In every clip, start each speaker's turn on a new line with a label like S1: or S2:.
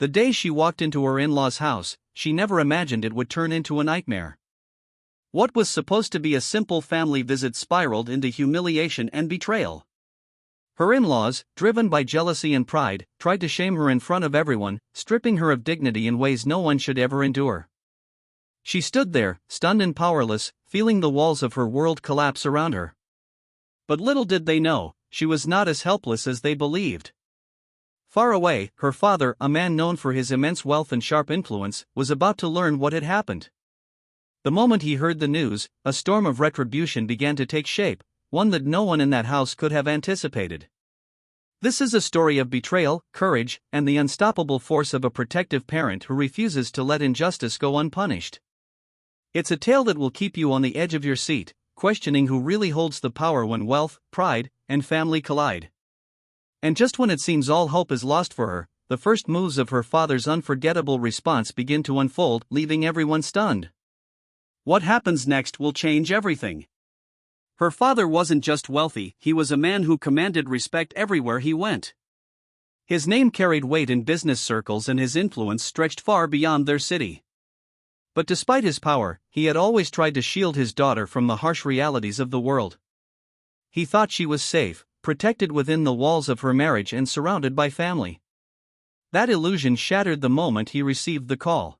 S1: The day she walked into her in-laws' house, she never imagined it would turn into a nightmare. What was supposed to be a simple family visit spiraled into humiliation and betrayal. Her in-laws, driven by jealousy and pride, tried to shame her in front of everyone, stripping her of dignity in ways no one should ever endure. She stood there, stunned and powerless, feeling the walls of her world collapse around her. But little did they know, she was not as helpless as they believed. Far away, her father, a man known for his immense wealth and sharp influence, was about to learn what had happened. The moment he heard the news, a storm of retribution began to take shape, one that no one in that house could have anticipated. This is a story of betrayal, courage, and the unstoppable force of a protective parent who refuses to let injustice go unpunished. It's a tale that will keep you on the edge of your seat, questioning who really holds the power when wealth, pride, and family collide. And just when it seems all hope is lost for her, the first moves of her father's unforgettable response begin to unfold, leaving everyone stunned. What happens next will change everything. Her father wasn't just wealthy, he was a man who commanded respect everywhere he went. His name carried weight in business circles and his influence stretched far beyond their city. But despite his power, he had always tried to shield his daughter from the harsh realities of the world. He thought she was safe, protected within the walls of her marriage and surrounded by family. That illusion shattered the moment he received the call.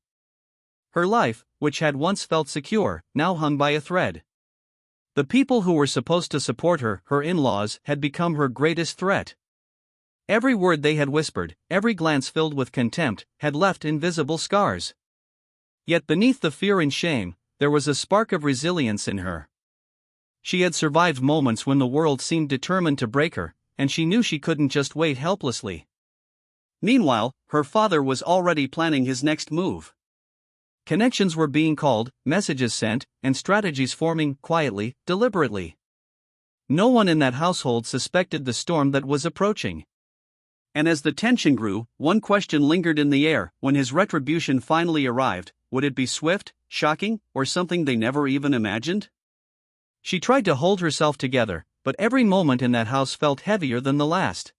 S1: Her life, which had once felt secure, now hung by a thread. The people who were supposed to support her, her in-laws, had become her greatest threat. Every word they had whispered, every glance filled with contempt, had left invisible scars. Yet beneath the fear and shame, there was a spark of resilience in her. She had survived moments when the world seemed determined to break her, and she knew she couldn't just wait helplessly. Meanwhile, her father was already planning his next move. Connections were being called, messages sent, and strategies forming, quietly, deliberately. No one in that household suspected the storm that was approaching. And as the tension grew, one question lingered in the air: when his retribution finally arrived, would it be swift, shocking, or something they never even imagined? She tried to hold herself together, but every moment in that house felt heavier than the last.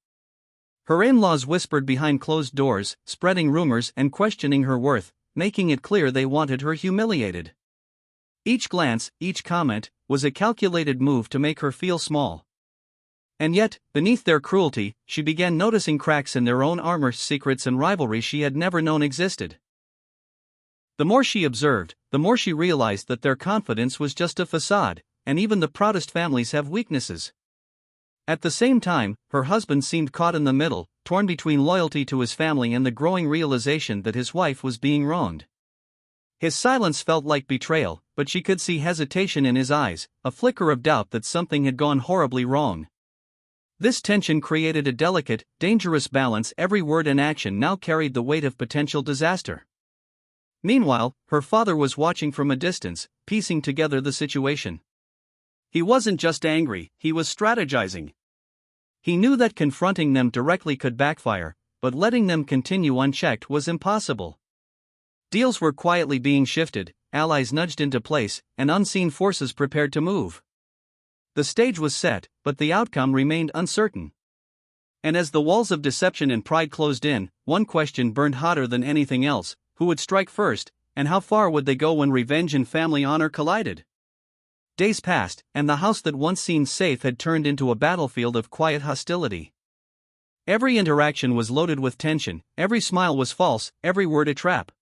S1: Her in-laws whispered behind closed doors, spreading rumors and questioning her worth, making it clear they wanted her humiliated. Each glance, each comment, was a calculated move to make her feel small. And yet, beneath their cruelty, she began noticing cracks in their own armor, secrets and rivalry she had never known existed. The more she observed, the more she realized that their confidence was just a facade, and even the proudest families have weaknesses. At the same time, her husband seemed caught in the middle, torn between loyalty to his family and the growing realization that his wife was being wronged. His silence felt like betrayal, but she could see hesitation in his eyes, a flicker of doubt that something had gone horribly wrong. This tension created a delicate, dangerous balance. Every word and action now carried the weight of potential disaster. Meanwhile, her father was watching from a distance, piecing together the situation. He wasn't just angry, he was strategizing. He knew that confronting them directly could backfire, but letting them continue unchecked was impossible. Deals were quietly being shifted, allies nudged into place, and unseen forces prepared to move. The stage was set, but the outcome remained uncertain. And as the walls of deception and pride closed in, one question burned hotter than anything else: who would strike first, and how far would they go when revenge and family honor collided? Days passed, and the house that once seemed safe had turned into a battlefield of quiet hostility. Every interaction was loaded with tension, every smile was false, every word a trap.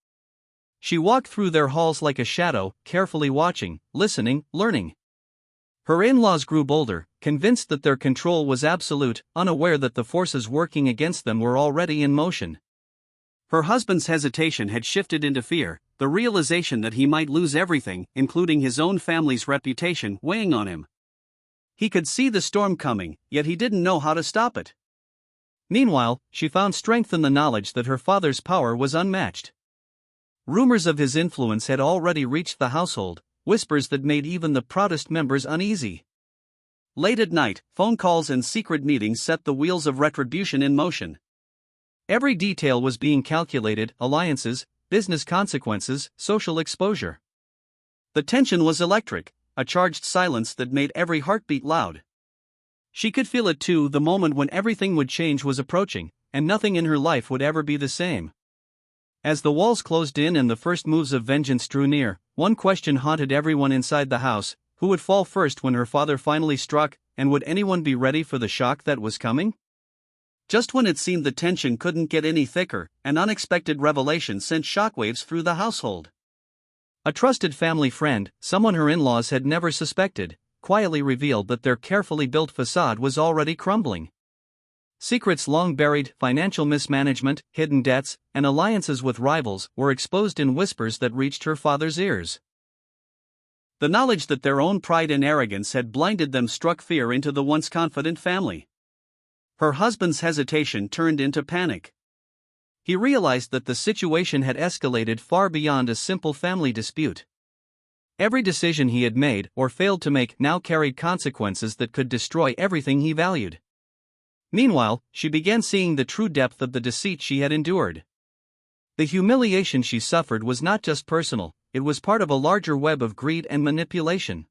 S1: She walked through their halls like a shadow, carefully watching, listening, learning. Her in-laws grew bolder, convinced that their control was absolute, unaware that the forces working against them were already in motion. Her husband's hesitation had shifted into fear, the realization that he might lose everything, including his own family's reputation, weighing on him. He could see the storm coming, yet he didn't know how to stop it. Meanwhile, she found strength in the knowledge that her father's power was unmatched. Rumors of his influence had already reached the household, whispers that made even the proudest members uneasy. Late at night, phone calls and secret meetings set the wheels of retribution in motion. Every detail was being calculated: alliances, business consequences, social exposure. The tension was electric, a charged silence that made every heartbeat loud. She could feel it too. The moment when everything would change was approaching, and nothing in her life would ever be the same. As the walls closed in and the first moves of vengeance drew near, one question haunted everyone inside the house: who would fall first when her father finally struck, and would anyone be ready for the shock that was coming? Just when it seemed the tension couldn't get any thicker, an unexpected revelation sent shockwaves through the household. A trusted family friend, someone her in-laws had never suspected, quietly revealed that their carefully built facade was already crumbling. Secrets long buried, financial mismanagement, hidden debts, and alliances with rivals were exposed in whispers that reached her father's ears. The knowledge that their own pride and arrogance had blinded them struck fear into the once confident family. Her husband's hesitation turned into panic. He realized that the situation had escalated far beyond a simple family dispute. Every decision he had made or failed to make now carried consequences that could destroy everything he valued. Meanwhile, she began seeing the true depth of the deceit she had endured. The humiliation she suffered was not just personal, it was part of a larger web of greed and manipulation.